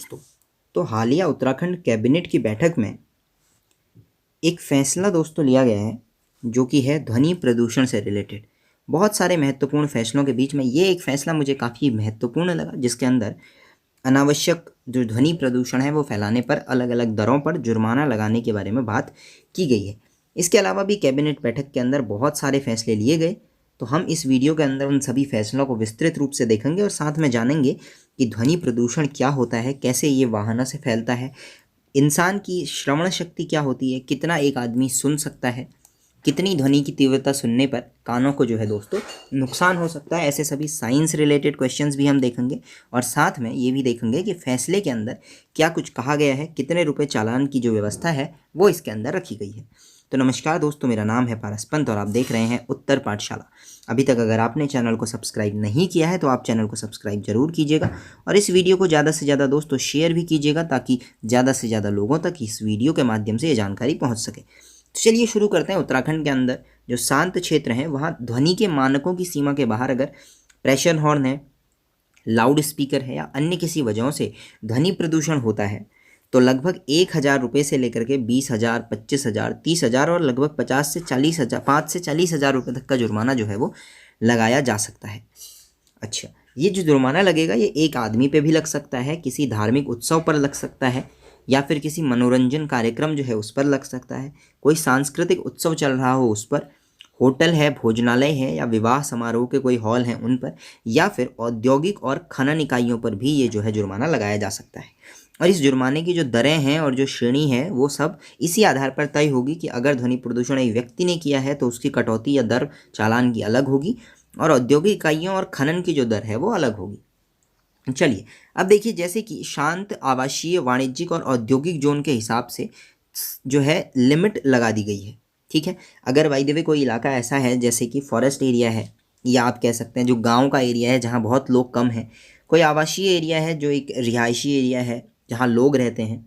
दोस्तों, तो हालिया उत्तराखंड कैबिनेट की बैठक में एक फैसला दोस्तों लिया गया है जो कि है ध्वनि प्रदूषण से रिलेटेड। बहुत सारे महत्वपूर्ण फैसलों के बीच में ये एक फैसला मुझे काफ़ी महत्वपूर्ण लगा, जिसके अंदर अनावश्यक जो ध्वनि प्रदूषण है वो फैलाने पर अलग अलग दरों पर जुर्माना लगाने के बारे में बात की गई है। इसके अलावा भी कैबिनेट बैठक के अंदर बहुत सारे फैसले लिए गए, तो हम इस वीडियो के अंदर उन सभी फैसलों को विस्तृत रूप से देखेंगे और साथ में जानेंगे कि ध्वनि प्रदूषण क्या होता है, कैसे ये वाहनों से फैलता है, इंसान की श्रवण शक्ति क्या होती है, कितना एक आदमी सुन सकता है, कितनी ध्वनि की तीव्रता सुनने पर कानों को जो है दोस्तों नुकसान हो सकता है। ऐसे सभी साइंस रिलेटेड क्वेश्चंस भी हम देखेंगे और साथ में ये भी देखेंगे कि फैसले के अंदर क्या कुछ कहा गया है, कितने रुपए चालान की जो व्यवस्था है वो इसके अंदर रखी गई है। तो नमस्कार दोस्तों, मेरा नाम है पारस पंत और आप देख रहे हैं उत्तर पाठशाला। अभी तक अगर आपने चैनल को सब्सक्राइब नहीं किया है तो आप चैनल को सब्सक्राइब जरूर कीजिएगा और इस वीडियो को ज़्यादा से ज़्यादा दोस्तों शेयर भी कीजिएगा ताकि ज़्यादा से ज़्यादा लोगों तक इस वीडियो के माध्यम से ये जानकारी पहुँच सके। तो चलिए शुरू करते हैं। उत्तराखंड के अंदर जो शांत क्षेत्र हैं वहाँ ध्वनि के मानकों की सीमा के बाहर अगर प्रेशर हॉर्न है, लाउड स्पीकर है या अन्य किसी वजहों से ध्वनि प्रदूषण होता है तो लगभग 1,000 रुपये से लेकर के 20,000, 25,000, 30,000 और लगभग 50 से 40,000, 5 से 40,000 रुपये तक का जुर्माना जो है वो लगाया जा सकता है। अच्छा, ये जो जुर्माना लगेगा ये एक आदमी पे भी लग सकता है, किसी धार्मिक उत्सव पर लग सकता है या फिर किसी मनोरंजन कार्यक्रम जो है उस पर लग सकता है, कोई सांस्कृतिक उत्सव चल रहा हो उस पर, होटल है, भोजनालय है या विवाह समारोह के कोई हॉल हैं उन पर, या फिर औद्योगिक और खनन इकाइयों पर भी ये जो है जुर्माना लगाया जा सकता है। और इस जुर्माने की जो दरें हैं और जो श्रेणी है वो सब इसी आधार पर तय होगी कि अगर ध्वनि प्रदूषण एक व्यक्ति ने किया है तो उसकी कटौती या दर चालान की अलग होगी और औद्योगिक इकाइयों और खनन की जो दर है वो अलग होगी। चलिए अब देखिए, जैसे कि शांत, आवासीय, वाणिज्यिक और औद्योगिक जोन के हिसाब से जो है लिमिट लगा दी गई है। ठीक है, अगर बाय द वे कोई इलाका ऐसा है जैसे कि फॉरेस्ट एरिया है या आप कह सकते हैं जो गांव का एरिया है जहां बहुत लोग कम हैं, कोई आवासीय एरिया है जो एक रिहायशी एरिया है जहां लोग रहते हैं,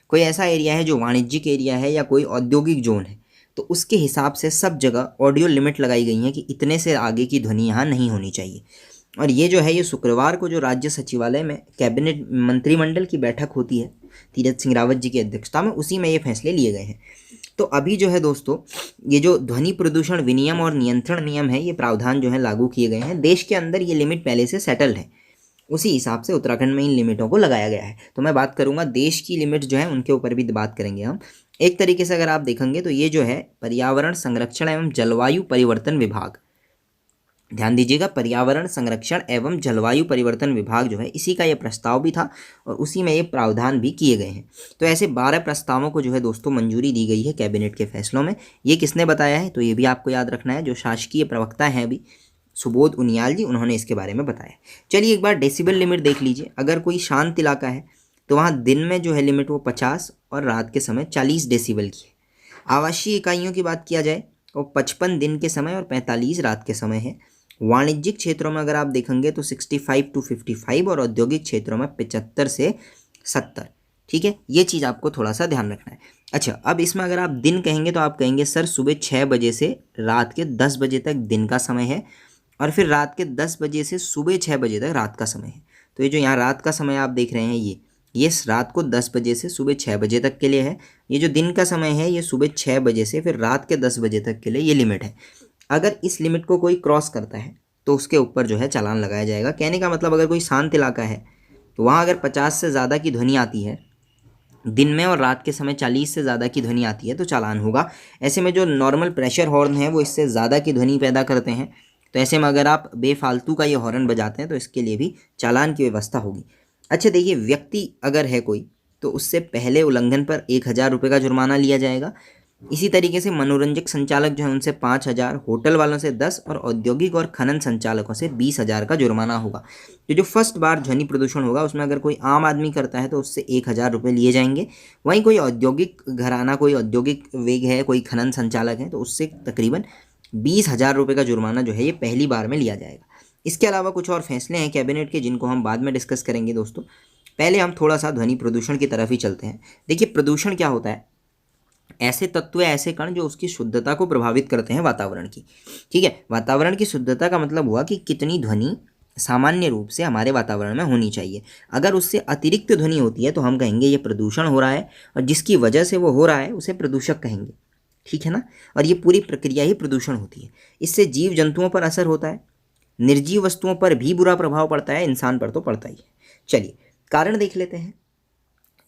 कोई ऐसा एरिया है जो वाणिज्यिक एरिया है या कोई औद्योगिक जोन है, तो उसके हिसाब से सब जगह ऑडियो लिमिट लगाई गई है कि इतने से आगे की ध्वनि यहाँ नहीं होनी चाहिए। और ये जो है ये शुक्रवार को जो राज्य सचिवालय में कैबिनेट मंत्रिमंडल की बैठक होती है तीरथ सिंह रावत जी की अध्यक्षता में, उसी में ये फैसले लिए गए हैं। तो अभी जो है दोस्तों ये जो ध्वनि प्रदूषण विनियम और नियंत्रण नियम है ये प्रावधान जो है लागू किए गए हैं। देश के अंदर ये लिमिट पहले से सेटल्ड है, उसी हिसाब से उत्तराखंड में इन लिमिटों को लगाया गया है। तो मैं बात करूंगा देश की लिमिट जो है उनके ऊपर भी बात करेंगे हम। एक तरीके से अगर आप देखेंगे तो ये जो है पर्यावरण संरक्षण एवं जलवायु परिवर्तन विभाग, ध्यान दीजिएगा, पर्यावरण संरक्षण एवं जलवायु परिवर्तन विभाग जो है इसी का ये प्रस्ताव भी था और उसी में ये प्रावधान भी किए गए हैं। तो ऐसे 12 प्रस्तावों को जो है दोस्तों मंजूरी दी गई है कैबिनेट के फैसलों में। ये किसने बताया है तो ये भी आपको याद रखना है, जो शासकीय प्रवक्ता हैं अभी सुबोध उनियाल जी, उन्होंने इसके बारे में बताया। चलिए एक बार डेसिबल लिमिट देख लीजिए। अगर कोई शांत इलाका है तो वहाँ दिन में जो है लिमिट वो 50 और रात के समय 40 डेसिबल की है। आवासीय इकाइयों की बात किया जाए तो 55 दिन के समय और 45 रात के समय है। वाणिज्यिक क्षेत्रों में अगर आप देखेंगे तो 65 to 55 और औद्योगिक क्षेत्रों में 75 से 70। ठीक है, ये चीज़ आपको थोड़ा सा ध्यान रखना है। अच्छा, अब इसमें अगर आप दिन कहेंगे तो आप कहेंगे सर सुबह 6 बजे से रात के 10 बजे तक दिन का समय है और फिर रात के 10 बजे से सुबह 6 बजे तक रात का समय है। तो ये जो यहाँ रात का समय आप देख रहे हैं ये रात को 10 बजे से सुबह 6 बजे तक के लिए है। ये जो दिन का समय है ये सुबह 6 बजे से फिर रात के 10 बजे तक के लिए ये लिमिट है। अगर इस लिमिट को कोई क्रॉस करता है तो उसके ऊपर जो है चालान लगाया जाएगा। कहने का मतलब अगर कोई शांत इलाका है तो वहाँ अगर 50 से ज़्यादा की ध्वनि आती है दिन में और रात के समय 40 से ज़्यादा की ध्वनि आती है तो चालान होगा। ऐसे में जो नॉर्मल प्रेशर हॉर्न है वो इससे ज़्यादा की ध्वनि पैदा करते हैं, तो ऐसे में अगर आप बेफालतू का ये हॉर्न बजाते हैं तो इसके लिए भी चालान की व्यवस्था होगी। अच्छा देखिए, व्यक्ति अगर है कोई तो उससे पहले उल्लंघन पर 1,000 रुपये का जुर्माना लिया जाएगा। इसी तरीके से मनोरंजक संचालक जो है उनसे 5,000, होटल वालों से 10 और औद्योगिक और खनन संचालकों से 20,000 का जुर्माना होगा। तो जो फर्स्ट बार ध्वनि प्रदूषण होगा उसमें अगर कोई आम आदमी करता है तो उससे 1,000 रुपये लिए जाएंगे। वहीं कोई औद्योगिक घराना, कोई औद्योगिक वेग है, कोई खनन संचालक है तो उससे तकरीबन 20,000 रुपये का जुर्माना जो है ये पहली बार में लिया जाएगा। इसके अलावा कुछ और फैसले हैं कैबिनेट के जिनको हम बाद में डिस्कस करेंगे दोस्तों। पहले हम थोड़ा सा ध्वनि प्रदूषण की तरफ ही चलते हैं। देखिए, प्रदूषण क्या होता है? ऐसे तत्व, ऐसे कण जो उसकी शुद्धता को प्रभावित करते हैं वातावरण की। ठीक है, वातावरण की शुद्धता का मतलब हुआ कि कितनी ध्वनि सामान्य रूप से हमारे वातावरण में होनी चाहिए। अगर उससे अतिरिक्त ध्वनि होती है तो हम कहेंगे ये प्रदूषण हो रहा है, और जिसकी वजह से वो हो रहा है उसे प्रदूषक कहेंगे। ठीक है ना। और ये पूरी प्रक्रिया ही प्रदूषण होती है। इससे जीव जंतुओं पर असर होता है, निर्जीव वस्तुओं पर भी बुरा प्रभाव पड़ता है, इंसान पर तो पड़ता ही है। चलिए कारण देख लेते हैं।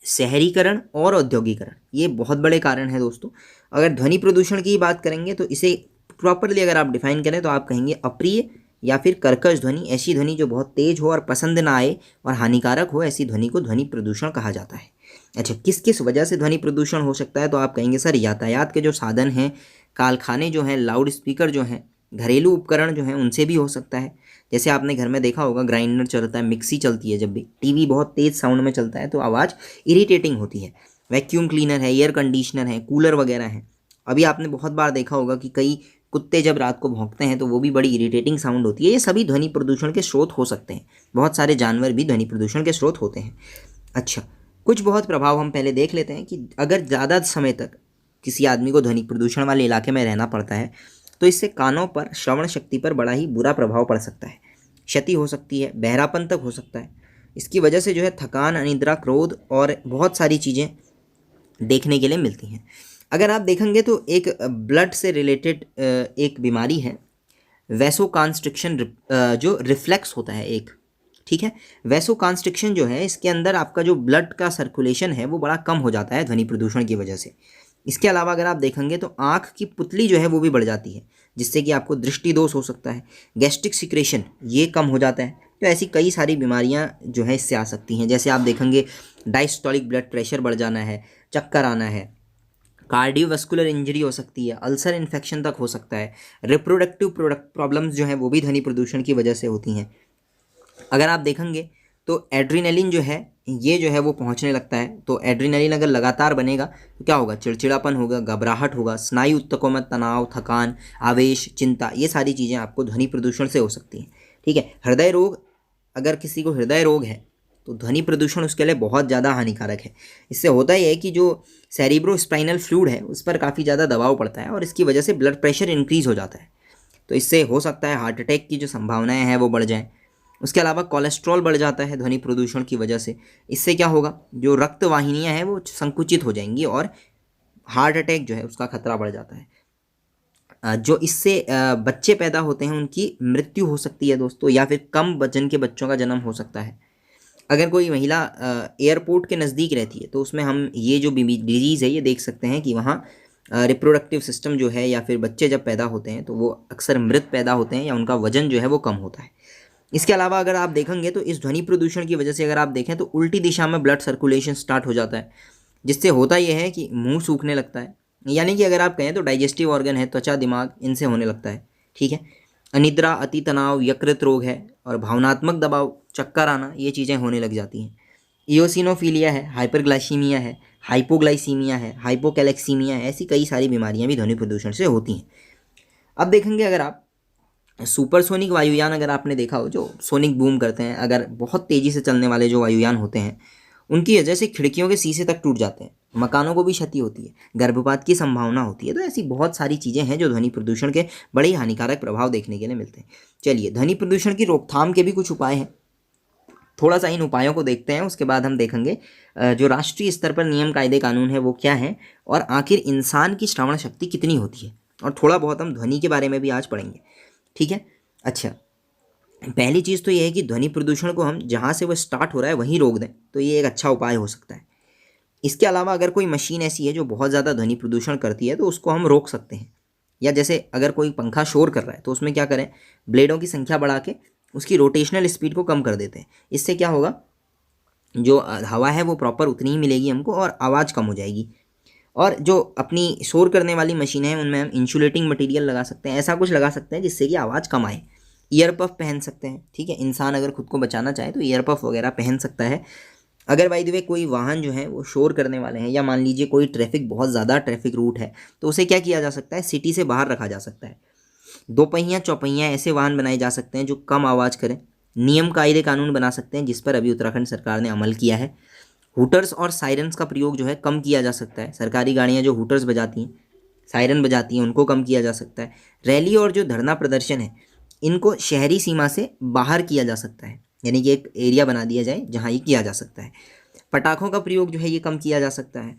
शहरीकरण और औद्योगिकरण, ये बहुत बड़े कारण हैं दोस्तों। अगर ध्वनि प्रदूषण की बात करेंगे तो इसे प्रॉपरली अगर आप डिफाइन करें तो आप कहेंगे अप्रिय या फिर कर्कश ध्वनि, ऐसी ध्वनि जो बहुत तेज हो और पसंद ना आए और हानिकारक हो, ऐसी ध्वनि को ध्वनि प्रदूषण कहा जाता है। अच्छा, किस किस वजह से ध्वनि प्रदूषण हो सकता है, तो आप कहेंगे सर यातायात के जो साधन हैं, कारखाने जो हैं, लाउड स्पीकर जो हैं, घरेलू उपकरण जो हैं, उनसे भी हो सकता है। जैसे आपने घर में देखा होगा ग्राइंडर चलता है, मिक्सी चलती है, जब भी टीवी बहुत तेज़ साउंड में चलता है तो आवाज़ इरिटेटिंग होती है। वैक्यूम क्लीनर है, एयर कंडीशनर है, कूलर वगैरह हैं। अभी आपने बहुत बार देखा होगा कि कई कुत्ते जब रात को भौंकते हैं तो वो भी बड़ी इरिटेटिंग साउंड होती है। ये सभी ध्वनि प्रदूषण के स्रोत हो सकते हैं। बहुत सारे जानवर भी ध्वनि प्रदूषण के स्रोत होते हैं। अच्छा, कुछ बहुत प्रभाव हम पहले देख लेते हैं कि अगर ज़्यादा समय तक किसी आदमी को ध्वनि प्रदूषण वाले इलाके में रहना पड़ता है तो इससे कानों पर, श्रवण शक्ति पर बड़ा ही बुरा प्रभाव पड़ सकता है। क्षति हो सकती है, बहरापन तक हो सकता है। इसकी वजह से जो है थकान, अनिद्रा, क्रोध और बहुत सारी चीज़ें देखने के लिए मिलती हैं। अगर आप देखेंगे तो एक ब्लड से रिलेटेड एक बीमारी है वैसोकॉन्स्ट्रिक्शन, जो रिफ्लेक्स होता है एक। ठीक है, वैसोकॉन्स्ट्रिक्शन जो है, इसके अंदर आपका जो ब्लड का सर्कुलेशन है वो बड़ा कम हो जाता है ध्वनि प्रदूषण की वजह से। इसके अलावा अगर आप देखेंगे तो आँख की पुतली जो है वो भी बढ़ जाती है, जिससे कि आपको दृष्टि दोष हो सकता है। गैस्ट्रिक सिक्रेशन ये कम हो जाता है। तो ऐसी कई सारी बीमारियां जो है इससे आ सकती हैं। जैसे आप देखेंगे डायस्टोलिक ब्लड प्रेशर बढ़ जाना है, चक्कर आना है, कार्डियोवास्कुलर इंजरी हो सकती है, अल्सर इन्फेक्शन तक हो सकता है। रिप्रोडक्टिव प्रॉब्लम्स जो हैं वो भी ध्वनि प्रदूषण की वजह से होती हैं। अगर आप देखेंगे तो एड्रीनलिन जो है ये जो है वो पहुंचने लगता है। तो एड्रीनलिन अगर लगातार बनेगा तो क्या होगा, चिड़चिड़ापन होगा, घबराहट होगा, स्नायु ऊतकों में तनाव, थकान, आवेश, चिंता, ये सारी चीज़ें आपको ध्वनि प्रदूषण से हो सकती हैं। ठीक है, हृदय रोग, अगर किसी को हृदय रोग है तो ध्वनि प्रदूषण उसके लिए बहुत ज़्यादा हानिकारक है। इससे होता ही है कि जो सेरिब्रो स्पाइनल फ्लूइड है उस पर काफ़ी ज़्यादा दबाव पड़ता है और इसकी वजह से ब्लड प्रेशर इंक्रीज़ हो जाता है। तो इससे हो सकता है हार्ट अटैक की जो संभावनाएं हैं वो बढ़ जाएं। उसके अलावा कोलेस्ट्रॉल बढ़ जाता है ध्वनि प्रदूषण की वजह से। इससे क्या होगा, जो रक्त वाहिनियाँ हैं वो संकुचित हो जाएंगी और हार्ट अटैक जो है उसका खतरा बढ़ जाता है। जो इससे बच्चे पैदा होते हैं उनकी मृत्यु हो सकती है दोस्तों, या फिर कम वजन के बच्चों का जन्म हो सकता है। अगर कोई महिला एयरपोर्ट के नज़दीक रहती है तो उसमें हम ये जो डिजीज़ है ये देख सकते हैं कि वहाँ रिप्रोडक्टिव सिस्टम जो है, या फिर बच्चे जब पैदा होते हैं तो वो अक्सर मृत पैदा होते हैं या उनका वजन जो है वो कम होता है। इसके अलावा अगर आप देखेंगे तो इस ध्वनि प्रदूषण की वजह से अगर आप देखें तो उल्टी दिशा में ब्लड सर्कुलेशन स्टार्ट हो जाता है, जिससे होता यह है कि मुंह सूखने लगता है। यानी कि अगर आप कहें तो डाइजेस्टिव ऑर्गन है, त्वचा, दिमाग, इनसे होने लगता है। ठीक है, अनिद्रा, अति तनाव, यकृत रोग है और भावनात्मक दबाव, चक्कर आना, ये चीज़ें होने लग जाती हैं। इयोसिनोफीलिया है, हाइपरग्लाइसीमिया है, हाइपोग्लाइसीमिया है, हाइपोकैलेक्सीमिया है, ऐसी कई सारी बीमारियां भी ध्वनि प्रदूषण से होती हैं। अब देखेंगे अगर आप सुपरसोनिक वायुयान, अगर आपने देखा हो जो सोनिक बूम करते हैं, अगर बहुत तेज़ी से चलने वाले जो वायुयान होते हैं उनकी वजह से खिड़कियों के शीशे तक टूट जाते हैं, मकानों को भी क्षति होती है, गर्भपात की संभावना होती है। तो ऐसी बहुत सारी चीज़ें हैं जो ध्वनि प्रदूषण के बड़े ही हानिकारक प्रभाव देखने के लिए मिलते हैं। चलिए, ध्वनि प्रदूषण की रोकथाम के भी कुछ उपाय हैं। थोड़ा सा इन उपायों को देखते हैं, उसके बाद हम देखेंगे जो राष्ट्रीय स्तर पर नियम, कायदे, कानून है वो क्या है, और आखिर इंसान की श्रवण शक्ति कितनी होती है, और थोड़ा बहुत हम ध्वनि के बारे में भी आज पढ़ेंगे। ठीक है। अच्छा, पहली चीज़ तो ये है कि ध्वनि प्रदूषण को हम जहाँ से वो स्टार्ट हो रहा है वहीं रोक दें, तो ये एक अच्छा उपाय हो सकता है। इसके अलावा अगर कोई मशीन ऐसी है जो बहुत ज़्यादा ध्वनि प्रदूषण करती है तो उसको हम रोक सकते हैं। या जैसे अगर कोई पंखा शोर कर रहा है तो उसमें क्या करें, ब्लेडों की संख्या बढ़ा के उसकी रोटेशनल स्पीड को कम कर देते हैं। इससे क्या होगा, जो हवा है वो प्रॉपर उतनी ही मिलेगी हमको और आवाज़ कम हो जाएगी। और जो अपनी शोर करने वाली मशीनें हैं उनमें हम इंसुलेटिंग मटेरियल लगा सकते हैं, ऐसा कुछ लगा सकते हैं जिससे कि आवाज़ कम आए। ईयर पफ पहन सकते हैं। ठीक है, इंसान अगर खुद को बचाना चाहे तो ईयर पफ वगैरह पहन सकता है। अगर बाय द वे कोई वाहन जो है वो शोर करने वाले हैं, या मान लीजिए कोई ट्रैफिक, बहुत ज़्यादा ट्रैफिक रूट है, तो उसे क्या किया जा सकता है, सिटी से बाहर रखा जा सकता है। दो पहिया, चौपहिया ऐसे वाहन बनाए जा सकते हैं जो कम आवाज़ करें। नियम, कायदे, कानून बना सकते हैं जिस पर अभी उत्तराखंड सरकार ने अमल किया है। हुटर्स और सायरन्स का प्रयोग जो है कम किया जा सकता है। सरकारी गाड़ियाँ जो हुटर्स बजाती हैं, सायरन बजाती हैं, उनको कम किया जा सकता है। रैली और जो धरना प्रदर्शन है इनको शहरी सीमा से बाहर किया जा सकता है, यानी कि एक एरिया बना दिया जाए जहाँ ये किया जा सकता है। पटाखों का प्रयोग जो है ये कम किया जा सकता है,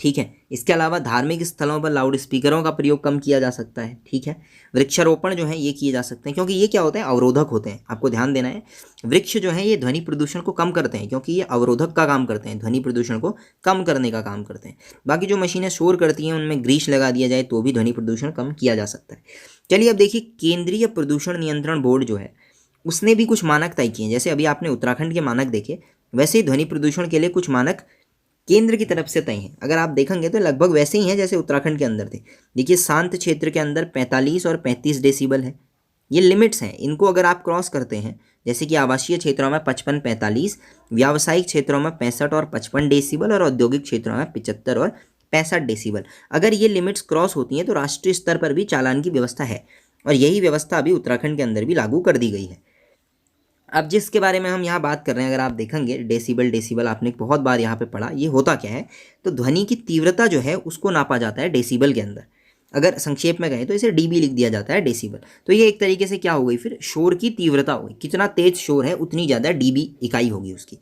ठीक है। इसके अलावा धार्मिक स्थलों पर लाउड स्पीकरों का प्रयोग कम किया जा सकता है, ठीक है। वृक्षारोपण जो है ये किए जा सकते हैं, क्योंकि ये क्या होते हैं, अवरोधक होते हैं। आपको ध्यान देना है, वृक्ष जो है ये ध्वनि प्रदूषण को कम करते हैं, क्योंकि ये अवरोधक का काम करते हैं, ध्वनि प्रदूषण को कम करने का काम करते हैं। बाकी जो मशीनें शोर करती हैं उनमें ग्रीस लगा दिया जाए तो भी ध्वनि प्रदूषण कम किया जा सकता है। चलिए अब देखिए, केंद्रीय प्रदूषण नियंत्रण बोर्ड जो है उसने भी कुछ मानक तय किए हैं। जैसे अभी आपने उत्तराखंड के मानक देखे, वैसे ही ध्वनि प्रदूषण के लिए कुछ मानक केंद्र की तरफ से तय हैं। अगर आप देखेंगे तो लगभग वैसे ही हैं जैसे उत्तराखंड के अंदर थे। देखिए, शांत क्षेत्र के अंदर 45 और 35 डेसिबल है, ये लिमिट्स हैं। इनको अगर आप क्रॉस करते हैं, जैसे कि आवासीय क्षेत्रों में 55-45, व्यावसायिक क्षेत्रों में 65 और 55 डेसिबल, और औद्योगिक क्षेत्रों में 75 और 65 डेसिबल, अगर ये लिमिट्स क्रॉस होती हैं तो राष्ट्रीय स्तर पर भी चालान की व्यवस्था है, और यही व्यवस्था अभी उत्तराखंड के अंदर भी लागू कर दी गई है। अब जिसके बारे में हम यहाँ बात कर रहे हैं, अगर आप देखेंगे डेसिबल आपने बहुत बार यहाँ पे पढ़ा, ये होता क्या है, तो ध्वनि की तीव्रता जो है उसको नापा जाता है डेसिबल के अंदर। अगर संक्षेप में कहें तो इसे डीबी लिख दिया जाता है, डेसिबल। तो ये एक तरीके से क्या हो गई, फिर शोर की तीव्रता हो गई, कितना तेज शोर है उतनी ज़्यादा डीबी इकाई होगी उसकी,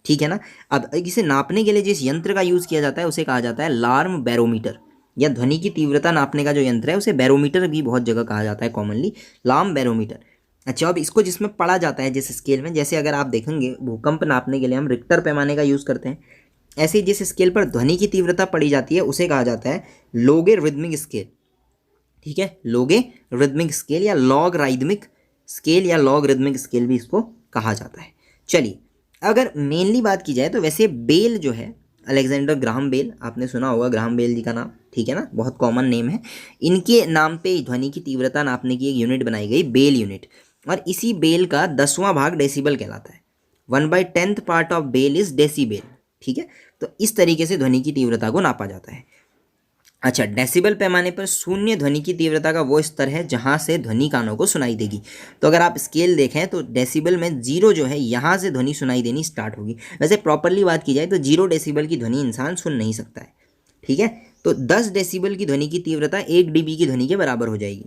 ठीक है ना। अब इसे नापने के लिए जिस यंत्र का यूज़ किया जाता है उसे कहा जाता है लार्म बैरोमीटर, या ध्वनि की तीव्रता नापने का जो यंत्र है उसे बैरोमीटर भी बहुत जगह कहा जाता है, कॉमनली लार्म बैरोमीटर। अच्छा, अब इसको जिसमें पढ़ा जाता है जिस स्केल में, जैसे अगर आप देखेंगे भूकंप नापने के लिए हम रिक्टर पैमाने का यूज़ करते हैं, ऐसे ही जिस स्केल पर ध्वनि की तीव्रता पढ़ी जाती है उसे कहा जाता है लोगेरिथमिक स्केल, ठीक है। लोगेरिथमिक स्केल या लॉगरिथमिक स्केल या लॉगरिथमिक स्केल भी इसको कहा जाता है। चलिए, अगर मेनली बात की जाए तो वैसे बेल जो है, अलेक्जेंडर ग्राहम बेल, आपने सुना होगा ग्राहम बेल जी का नाम, ठीक है ना, बहुत कॉमन नेम है। इनके नाम पे ध्वनि की तीव्रता नापने की एक यूनिट बनाई गई, बेल यूनिट, और इसी बेल का 10वां भाग डेसिबल कहलाता है। 1/10 part of bel is decibel, ठीक है। तो इस तरीके से ध्वनि की तीव्रता को नापा जाता है। अच्छा, डेसिबल पैमाने पर शून्य ध्वनि की तीव्रता का वो स्तर है जहाँ से ध्वनि कानों को सुनाई देगी। तो अगर आप स्केल देखें तो डेसिबल में 0 जो है यहाँ से ध्वनि सुनाई देनी स्टार्ट होगी। वैसे प्रॉपरली बात की जाए तो 0 डेसिबल की ध्वनि इंसान सुन नहीं सकता है, ठीक है। तो 10 डेसिबल की ध्वनि की तीव्रता 1 डीबी की ध्वनि के बराबर हो जाएगी,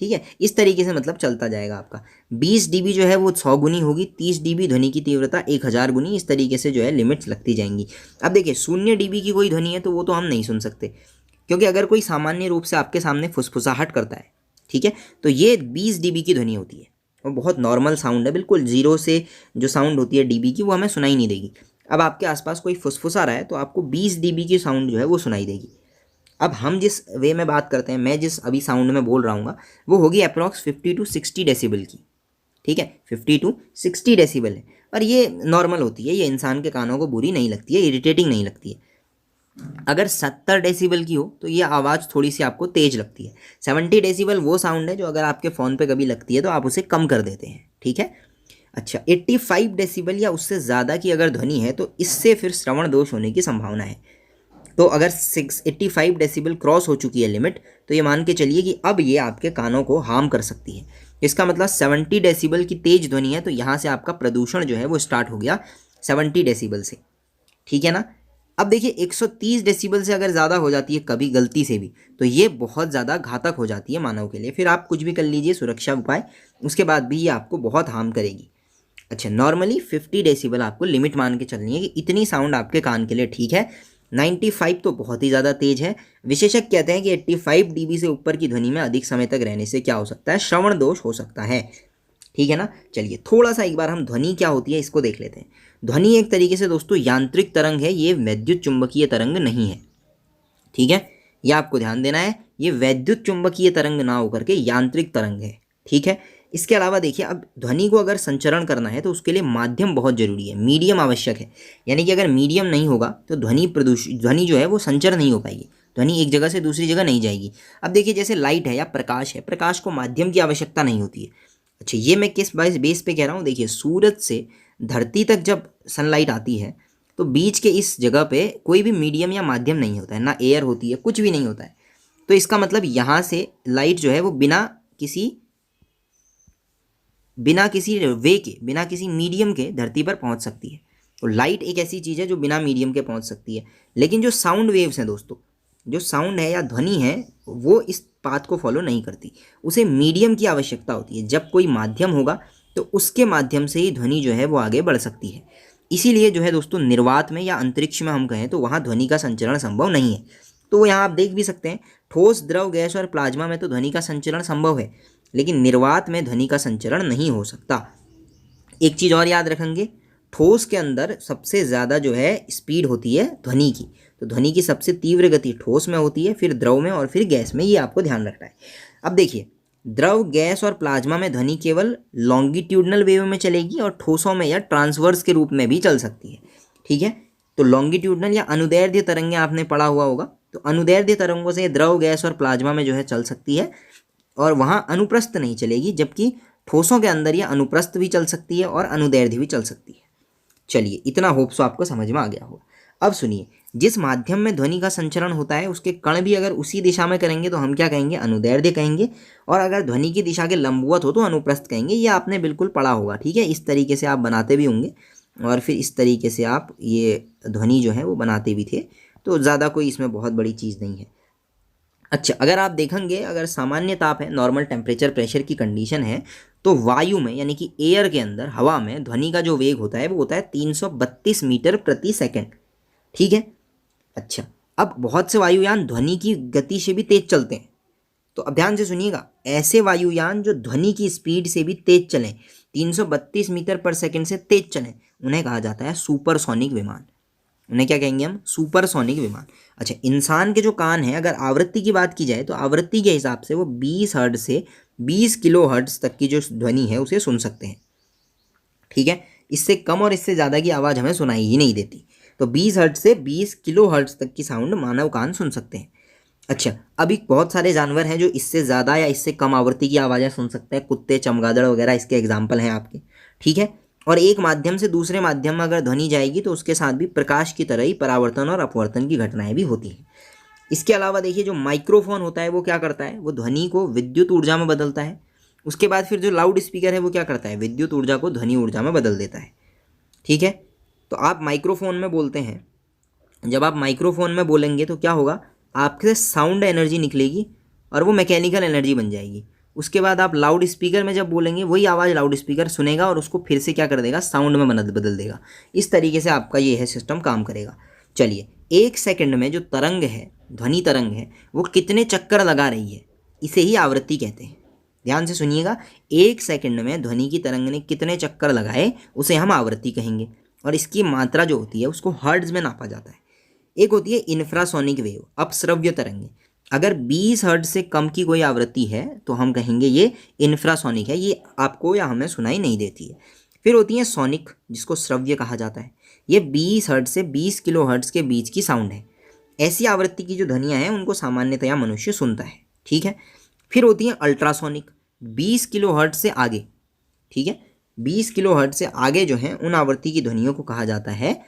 ठीक है। इस तरीके से मतलब चलता जाएगा आपका। 20 डीबी जो है वो 100 गुनी होगी, 30 डीबी ध्वनि की तीव्रता 1000 गुनी, इस तरीके से जो है लिमिट्स लगती जाएंगी। अब देखिए, 0 डीबी की कोई ध्वनि है तो वो तो हम नहीं सुन सकते, क्योंकि अगर कोई सामान्य रूप से आपके सामने फुसफुसाहट करता है, ठीक है, तो ये 20 डीबी की ध्वनि होती है और बहुत नॉर्मल साउंड है, बिल्कुल 0 से जो साउंड होती है डीबी की वो हमें सुनाई नहीं देगी। अब आपके आसपास कोई फुसफुसा रहा है तो आपको 20 डीबी की साउंड जो है वो सुनाई देगी। अब हम जिस वे में बात करते हैं, मैं जिस अभी साउंड में बोल रहा हूँ वो होगी अप्रॉक्स 50 to 60 डेसिबल की, ठीक है। 50 to 60 डेसिबल है, और ये नॉर्मल होती है, ये इंसान के कानों को बुरी नहीं लगती है, इरिटेटिंग नहीं लगती है। अगर 70 डेसिबल की हो तो ये आवाज़ थोड़ी सी आपको तेज लगती है। 70 डेसिबल वो साउंड है जो अगर आपके फ़ोन पे कभी लगती है तो आप उसे कम कर देते हैं, ठीक है। अच्छा, 85 डेसिबल या उससे ज़्यादा की अगर ध्वनि है तो इससे फिर श्रवण दोष होने की संभावना है। तो अगर 85 डेसिबल क्रॉस हो चुकी है लिमिट, तो ये मान के चलिए कि अब ये आपके कानों को हार्म कर सकती है। इसका मतलब 70 डेसिबल की तेज ध्वनि है तो यहाँ से आपका प्रदूषण जो है वो स्टार्ट हो गया 70 डेसिबल से, ठीक है ना। अब देखिए, 130 डेसिबल से अगर ज़्यादा हो जाती है कभी गलती से भी, तो ये बहुत ज़्यादा घातक हो जाती है मानव के लिए। फिर आप कुछ भी कर लीजिए सुरक्षा उपाय, उसके बाद भी ये आपको बहुत हार्म करेगी। अच्छा, नॉर्मली 50 डेसिबल आपको लिमिट मान के चलनी है कि इतनी साउंड आपके कान के लिए ठीक है। 95 तो बहुत ही ज़्यादा तेज है। विशेषज्ञ कहते हैं कि 85 डीबी से ऊपर की ध्वनि में अधिक समय तक रहने से क्या हो सकता है, श्रवण दोष हो सकता है, ठीक है ना। चलिए थोड़ा सा एक बार हम ध्वनि क्या होती है इसको देख लेते हैं। ध्वनि एक तरीके से दोस्तों यांत्रिक तरंग है, ये वैद्युत चुंबकीय तरंग नहीं है, ठीक है। यह आपको ध्यान देना है, ये वैद्युत चुंबकीय तरंग ना होकर के यांत्रिक तरंग है, ठीक है। इसके अलावा देखिए, अब ध्वनि को अगर संचरण करना है तो उसके लिए माध्यम बहुत जरूरी है, मीडियम आवश्यक है। यानी कि अगर मीडियम नहीं होगा तो ध्वनि जो है वो संचरण नहीं हो पाएगी, ध्वनि एक जगह से दूसरी जगह नहीं जाएगी। अब देखिए, जैसे लाइट है या प्रकाश है, प्रकाश को माध्यम की आवश्यकता नहीं होती है। अच्छा, ये मैं किस बेस पे कह रहा हूँ, देखिए सूरज से धरती तक जब सनलाइट आती है तो बीच के इस जगह पे कोई भी मीडियम या माध्यम नहीं होता है, ना एयर होती है, कुछ भी नहीं होता है। तो इसका मतलब यहाँ से लाइट जो है वो बिना किसी वे के, बिना किसी मीडियम के धरती पर पहुँच सकती है। तो लाइट एक ऐसी चीज़ है जो बिना मीडियम के पहुँच सकती है। लेकिन जो साउंड वेव्स हैं दोस्तों, जो साउंड है या ध्वनि है वो इस पाथ को फॉलो नहीं करती, उसे मीडियम की आवश्यकता होती है। जब कोई माध्यम होगा तो उसके माध्यम से ही ध्वनि जो है वो आगे बढ़ सकती है। इसीलिए जो है दोस्तों निर्वात में या अंतरिक्ष में हम कहें तो वहाँ ध्वनि का संचरण संभव नहीं है। तो यहाँ आप देख भी सकते हैं, ठोस, द्रव, गैस और प्लाज्मा में तो ध्वनि का संचरण संभव है, लेकिन निर्वात में ध्वनि का संचरण नहीं हो सकता। एक चीज़ और याद रखेंगे, ठोस के अंदर सबसे ज़्यादा जो है स्पीड होती है ध्वनि की, तो ध्वनि की सबसे तीव्र गति ठोस में होती है, फिर द्रव में और फिर गैस में, ये आपको ध्यान रखना है। अब देखिए, द्रव, गैस और प्लाज्मा में ध्वनि केवल लॉन्गिट्यूडनल वेव में चलेगी और ठोसों में या ट्रांसवर्स के रूप में भी चल सकती है। ठीक है, तो लॉन्गिट्यूडनल या अनुदैर्ध्य तरंगें आपने पढ़ा हुआ होगा, तो अनुदैर्ध्य तरंगों से द्रव, गैस और प्लाज्मा में जो है चल सकती है और वहाँ अनुप्रस्थ नहीं चलेगी, जबकि ठोसों के अंदर यह अनुप्रस्थ भी चल सकती है और अनुदैर्ध्य भी चल सकती है। चलिए, इतना होप सो आपको समझ में आ गया होगा। अब सुनिए, जिस माध्यम में ध्वनि का संचरण होता है उसके कण भी अगर उसी दिशा में करेंगे तो हम क्या कहेंगे, अनुदैर्ध्य कहेंगे, और अगर ध्वनि की दिशा के लंबवत हो तो अनुप्रस्थ कहेंगे। ये आपने बिल्कुल पढ़ा होगा। ठीक है, इस तरीके से आप बनाते भी होंगे और फिर इस तरीके से आप ये ध्वनि जो है वो बनाते भी थे, तो ज़्यादा कोई इसमें बहुत बड़ी चीज़ नहीं है। अच्छा, अगर आप देखेंगे, अगर सामान्य ताप है, नॉर्मल टेम्परेचर प्रेशर की कंडीशन है, तो वायु में यानी कि एयर के अंदर, हवा में ध्वनि का जो वेग होता है वो होता है 332 मीटर प्रति सेकंड। ठीक है। अच्छा, अब बहुत से वायुयान ध्वनि की गति से भी तेज चलते हैं, तो अब ध्यान से सुनिएगा, ऐसे वायुयान जो ध्वनि की स्पीड से भी तेज चलें, 332 मीटर पर सेकंड से तेज चलें, उन्हें कहा जाता है सुपरसोनिक विमान। उन्हें क्या कहेंगे हम, सुपरसोनिक विमान। अच्छा, इंसान के जो कान हैं, अगर आवृत्ति की बात की जाए तो आवृत्ति के हिसाब से वो 20 हर्ट्ज से 20 किलो हर्ट्ज तक की जो ध्वनि है उसे सुन सकते हैं। ठीक है, इससे कम और इससे ज़्यादा की आवाज़ हमें सुनाई ही नहीं देती। तो 20 हर्ट्ज से 20 किलो हर्ट्ज तक की साउंड मानव कान सुन सकते हैं। अच्छा, अभी बहुत सारे जानवर हैं जो इससे ज़्यादा या इससे कम आवृत्ति की आवाज़ें सुन सकते हैं, कुत्ते, चमगादड़ वगैरह इसके एग्जाम्पल हैं आपके। ठीक है, और एक माध्यम से दूसरे माध्यम में अगर ध्वनि जाएगी तो उसके साथ भी प्रकाश की तरह ही परावर्तन और अपवर्तन की घटनाएं भी होती हैं। इसके अलावा देखिए, जो माइक्रोफोन होता है वो क्या करता है, वो ध्वनि को विद्युत ऊर्जा में बदलता है। उसके बाद फिर जो लाउड स्पीकर है वो क्या करता है, विद्युत ऊर्जा को ध्वनि ऊर्जा में बदल देता है। ठीक है, तो आप माइक्रोफोन में बोलते हैं, जब आप माइक्रोफोन में बोलेंगे तो क्या होगा, आपके साउंड एनर्जी निकलेगी और वो मैकेनिकल एनर्जी बन जाएगी। उसके बाद आप लाउड स्पीकर में जब बोलेंगे वही आवाज़ लाउड स्पीकर सुनेगा और उसको फिर से क्या कर देगा, साउंड में बदल देगा। इस तरीके से आपका ये है सिस्टम काम करेगा। चलिए, 1 सेकंड में जो तरंग है, ध्वनि तरंग है, वो कितने चक्कर लगा रही है, इसे ही आवृत्ति कहते हैं। ध्यान से सुनिएगा, 1 सेकंड में ध्वनि की तरंग ने कितने चक्कर लगाए उसे हम आवृत्ति कहेंगे, और इसकी मात्रा जो होती है उसको हर्ट्ज में नापा जाता है। एक होती है इंफ्रासोनिक वेव, अपश्रव्य तरंगें। अगर 20 हर्ट्ज से कम की कोई आवृत्ति है तो हम कहेंगे ये इंफ्रासोनिक है, ये आपको या हमें सुनाई नहीं देती है। फिर होती है सोनिक, जिसको श्रव्य कहा जाता है। ये 20 हर्ट्ज से 20 किलो हर्ट्ज के बीच की साउंड है। ऐसी आवृत्ति की जो ध्वनियाँ हैं उनको सामान्यतया मनुष्य सुनता है। ठीक है, फिर होती है अल्ट्रासोनिक, 20 किलो हर्ट्ज से आगे। ठीक है, 20 किलो हर्ट्ज से आगे जो है उन आवृत्ति की ध्वनियों को कहा जाता है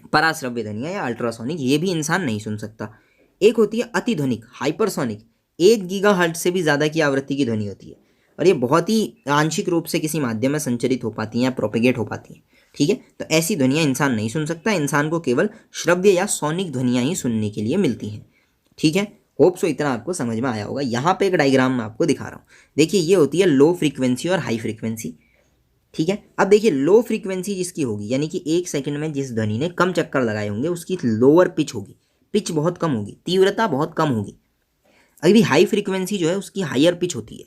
पराश्रव्य ध्वनियाँ या अल्ट्रासोनिक। ये भी इंसान नहीं सुन सकता। एक होती है अतिध्वनिक, हाइपरसोनिक, 1 गीगाहर्ट्ज से भी ज़्यादा की आवृत्ति की ध्वनि होती है, और ये बहुत ही आंशिक रूप से किसी माध्यम में संचरित हो पाती हैं या प्रोपेगेट हो पाती हैं। ठीक है, तो ऐसी ध्वनियाँ इंसान नहीं सुन सकता। इंसान को केवल श्रव्य या सोनिक ध्वनियाँ ही सुनने के लिए मिलती हैं। ठीक है, होप सो इतना आपको समझ में आया होगा। यहाँ पे एक डायग्राम मैं आपको दिखा रहा हूँ। देखिए, ये होती है लो फ्रीक्वेंसी और हाई फ्रीक्वेंसी। ठीक है, अब देखिए, लो फ्रीक्वेंसी जिसकी होगी, यानी कि 1 सेकंड में जिस ध्वनि ने कम चक्कर लगाए होंगे उसकी लोअर पिच होगी, पिच बहुत कम होगी, तीव्रता बहुत कम होगी। अभी हाई फ्रीक्वेंसी जो है उसकी हायर पिच होती है,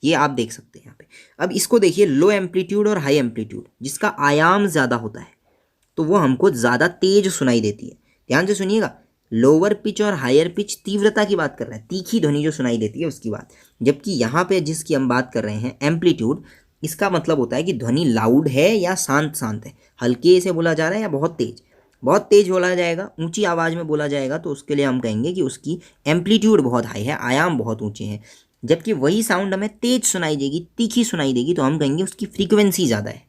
ये आप देख सकते हैं यहाँ पे। अब इसको देखिए, लो एम्पलीट्यूड और हाई एम्पलीट्यूड, जिसका आयाम ज़्यादा होता है तो वो हमको ज़्यादा तेज सुनाई देती है। ध्यान से सुनिएगा, लोअर पिच और हायर पिच तीव्रता की बात कर रहे हैं, तीखी ध्वनि जो सुनाई देती है उसकी बात। जबकि यहाँ पे जिसकी हम बात कर रहे हैं एम्पलीट्यूड, इसका मतलब होता है कि ध्वनि लाउड है या शांत शांत है, हल्के से बोला जा रहा है या बहुत तेज। बहुत तेज बोला जाएगा, ऊंची आवाज़ में बोला जाएगा, तो उसके लिए हम कहेंगे कि उसकी एम्पलीट्यूड बहुत हाई है, आयाम बहुत ऊंचे हैं। जबकि वही साउंड हमें तेज सुनाई देगी, तीखी सुनाई देगी, तो हम कहेंगे उसकी फ्रीक्वेंसी ज़्यादा है।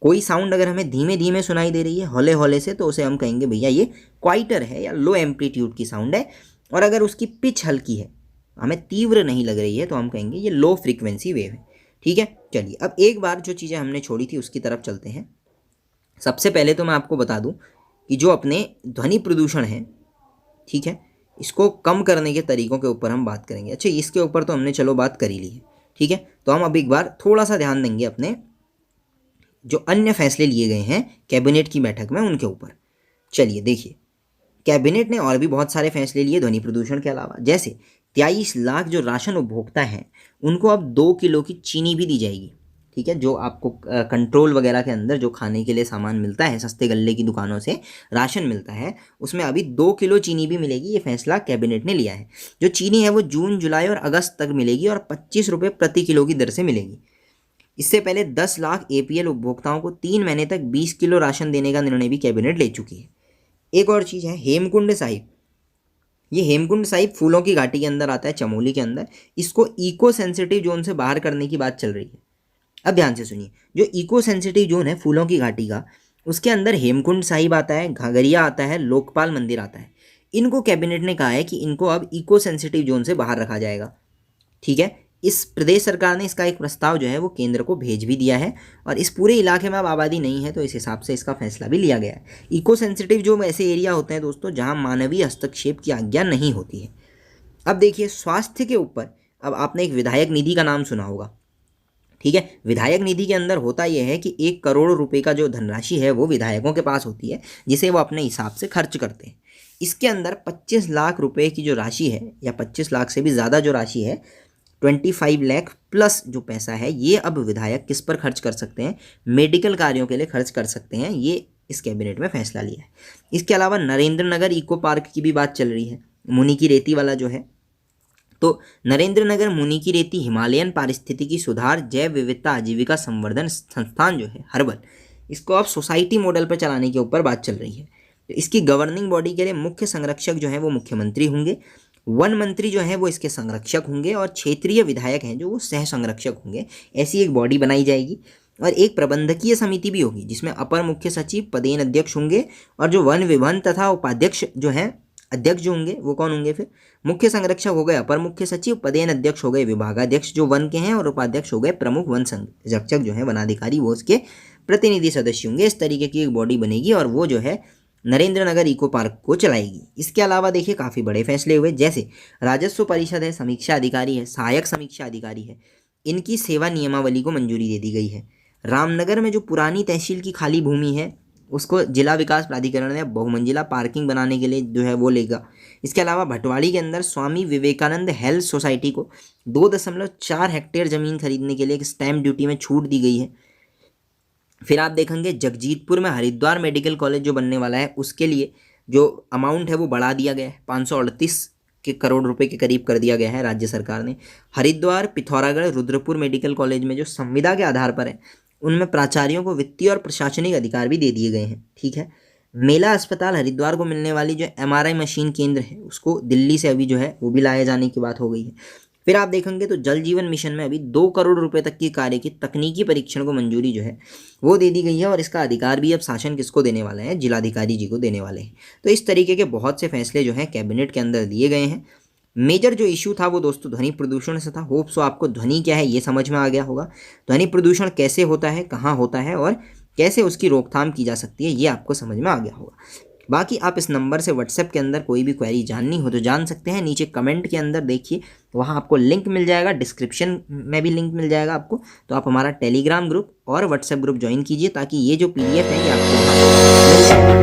कोई साउंड अगर हमें धीमे धीमे सुनाई दे रही है, हौले हौले से, तो उसे हम कहेंगे भैया ये क्वाइटर है या लो एम्पलीट्यूड की साउंड है। और अगर उसकी पिच हल्की है, हमें तीव्र नहीं लग रही है, तो हम कहेंगे ये लो फ्रीक्वेंसी वेव है। ठीक है, चलिए अब एक बार जो चीज़ें हमने छोड़ी थी उसकी तरफ चलते हैं। सबसे पहले तो मैं आपको बता दूं कि जो अपने ध्वनि प्रदूषण है, ठीक है, इसको कम करने के तरीकों के ऊपर हम बात करेंगे। अच्छा, इसके ऊपर तो हमने चलो बात कर ही ली है, ठीक है। तो हम अब एक बार थोड़ा सा ध्यान देंगे अपने जो अन्य फैसले लिए गए हैं कैबिनेट की बैठक में उनके ऊपर। चलिए देखिए, कैबिनेट ने और भी बहुत सारे फैसले लिए ध्वनि प्रदूषण के अलावा। जैसे 23 लाख जो राशन उपभोक्ता हैं उनको अब 2 किलो की चीनी भी दी जाएगी, ठीक है। जो आपको कंट्रोल वगैरह के अंदर जो खाने के लिए सामान मिलता है सस्ते गल्ले की दुकानों से राशन मिलता है, उसमें अभी 2 किलो चीनी भी मिलेगी। ये फैसला कैबिनेट ने लिया है। जो चीनी है वो जून, जुलाई और अगस्त तक मिलेगी और 25 रुपये प्रति किलो की दर से मिलेगी। इससे पहले 10 लाख APL उपभोक्ताओं को 3 महीने तक 20 किलो राशन देने का निर्णय भी कैबिनेट ले चुकी है। एक और चीज़ है हेमकुंड साहिब। ये हेमकुंड साहिब फूलों की घाटी के अंदर आता है, चमोली के अंदर। इसको इको सेंसिटिव जोन से बाहर करने की बात चल रही है। अब ध्यान से सुनिए, जो इको सेंसिटिव जोन है फूलों की घाटी का, उसके अंदर हेमकुंड साहिब आता है, घाघरिया आता है, लोकपाल मंदिर आता है। इनको कैबिनेट ने कहा है कि इनको अब इको सेंसिटिव जोन से बाहर रखा जाएगा, ठीक है। इस प्रदेश सरकार ने इसका एक प्रस्ताव जो है वो केंद्र को भेज भी दिया है और इस पूरे इलाके में अब आबादी नहीं है, तो इस हिसाब से इसका फैसला भी लिया गया है। इको सेंसिटिव जो ऐसे एरिया होते हैं दोस्तों जहां मानवीय हस्तक्षेप की आज्ञा नहीं होती है। अब देखिए स्वास्थ्य के ऊपर, अब आपने एक विधायक निधि का नाम सुना होगा, ठीक है। विधायक निधि के अंदर होता यह है कि 1 करोड़ रुपए का जो धनराशि है वो विधायकों के पास होती है, जिसे वो अपने हिसाब से खर्च करते हैं। इसके अंदर 25 लाख रुपए की जो राशि है, या 25 लाख से भी ज़्यादा जो राशि है, 25 लाख प्लस जो पैसा है, ये अब विधायक किस पर खर्च कर सकते हैं? मेडिकल कार्यों के लिए खर्च कर सकते हैं। ये इस कैबिनेट में फैसला लिया है। इसके अलावा नरेंद्र नगर इको पार्क की भी बात चल रही है, मुनि की रेती वाला जो है। तो नरेंद्र नगर मुनि की रेती हिमालयन पारिस्थितिकी सुधार जैव विविधता आजीविका संवर्धन संस्थान जो है हर्बल, इसको अब सोसाइटी मॉडल पर चलाने के ऊपर बात चल रही है। तो इसकी गवर्निंग बॉडी के लिए मुख्य संरक्षक जो है वो मुख्यमंत्री होंगे, वन मंत्री जो है वो इसके संरक्षक होंगे और क्षेत्रीय विधायक हैं जो वो सह संरक्षक होंगे। ऐसी एक बॉडी बनाई जाएगी और एक प्रबंधकीय समिति भी होगी जिसमें अपर मुख्य सचिव पदेन अध्यक्ष होंगे और जो वन विभाग तथा उपाध्यक्ष जो हैं अध्यक्ष जो होंगे वो कौन होंगे? फिर मुख्य संरक्षक हो गए अपर मुख्य सचिव, पदेन अध्यक्ष हो गए विभागाध्यक्ष जो वन के हैं और उपाध्यक्ष हो गए प्रमुख वन संरक्षक जो है वनाधिकारी, वो उसके प्रतिनिधि सदस्य होंगे। इस तरीके की एक बॉडी बनेगी और वो जो है नरेंद्र नगर इको पार्क को चलाएगी। इसके अलावा देखिए काफ़ी बड़े फैसले हुए, जैसे राजस्व परिषद है, समीक्षा अधिकारी है, सहायक समीक्षा अधिकारी है, इनकी सेवा नियमावली को मंजूरी दे दी गई है। रामनगर में जो पुरानी तहसील की खाली भूमि है उसको जिला विकास प्राधिकरण ने बहुमंजिला पार्किंग बनाने के लिए जो है वो लेगा। इसके अलावा भटवाड़ी के अंदर स्वामी विवेकानंद हेल्थ सोसाइटी को 2.4 हेक्टेयर ज़मीन खरीदने के लिए एक स्टैम्प ड्यूटी में छूट दी गई है। फिर आप देखेंगे जगजीतपुर में हरिद्वार मेडिकल कॉलेज जो बनने वाला है उसके लिए जो अमाउंट है वो बढ़ा दिया गया है, 538 करोड़ रुपए के करीब कर दिया गया है राज्य सरकार ने। हरिद्वार, पिथौरागढ़, रुद्रपुर मेडिकल कॉलेज में जो संविदा के आधार पर है उनमें प्राचार्यों को वित्तीय और प्रशासनिक अधिकार भी दे दिए गए हैं, ठीक है। मेला अस्पताल हरिद्वार को मिलने वाली जो MRI मशीन केंद्र है उसको दिल्ली से अभी जो है वो भी लाए जाने की बात हो गई है। फिर आप देखेंगे तो जल जीवन मिशन में अभी 2 करोड़ रुपए तक की कार्य की तकनीकी परीक्षण को मंजूरी जो है वो दे दी गई है और इसका अधिकार भी अब शासन किसको देने वाले हैं? जिलाधिकारी जी को देने वाले हैं। तो इस तरीके के बहुत से फैसले जो हैं कैबिनेट के अंदर दिए गए हैं। मेजर जो इशू था वो दोस्तों ध्वनि प्रदूषण से था। होप सो आपको ध्वनि क्या है ये समझ में आ गया होगा, ध्वनि प्रदूषण कैसे होता है, कहाँ होता है और कैसे उसकी रोकथाम की जा सकती है, ये आपको समझ में आ गया होगा। बाकी आप इस नंबर से व्हाट्सएप के अंदर कोई भी क्वेरी जाननी हो तो जान सकते हैं। नीचे कमेंट के अंदर देखिए वहाँ आपको लिंक मिल जाएगा, डिस्क्रिप्शन में भी लिंक मिल जाएगा आपको। तो आप हमारा टेलीग्राम ग्रुप और व्हाट्सएप ग्रुप ज्वाइन कीजिए ताकि ये जो PDF है ये आपको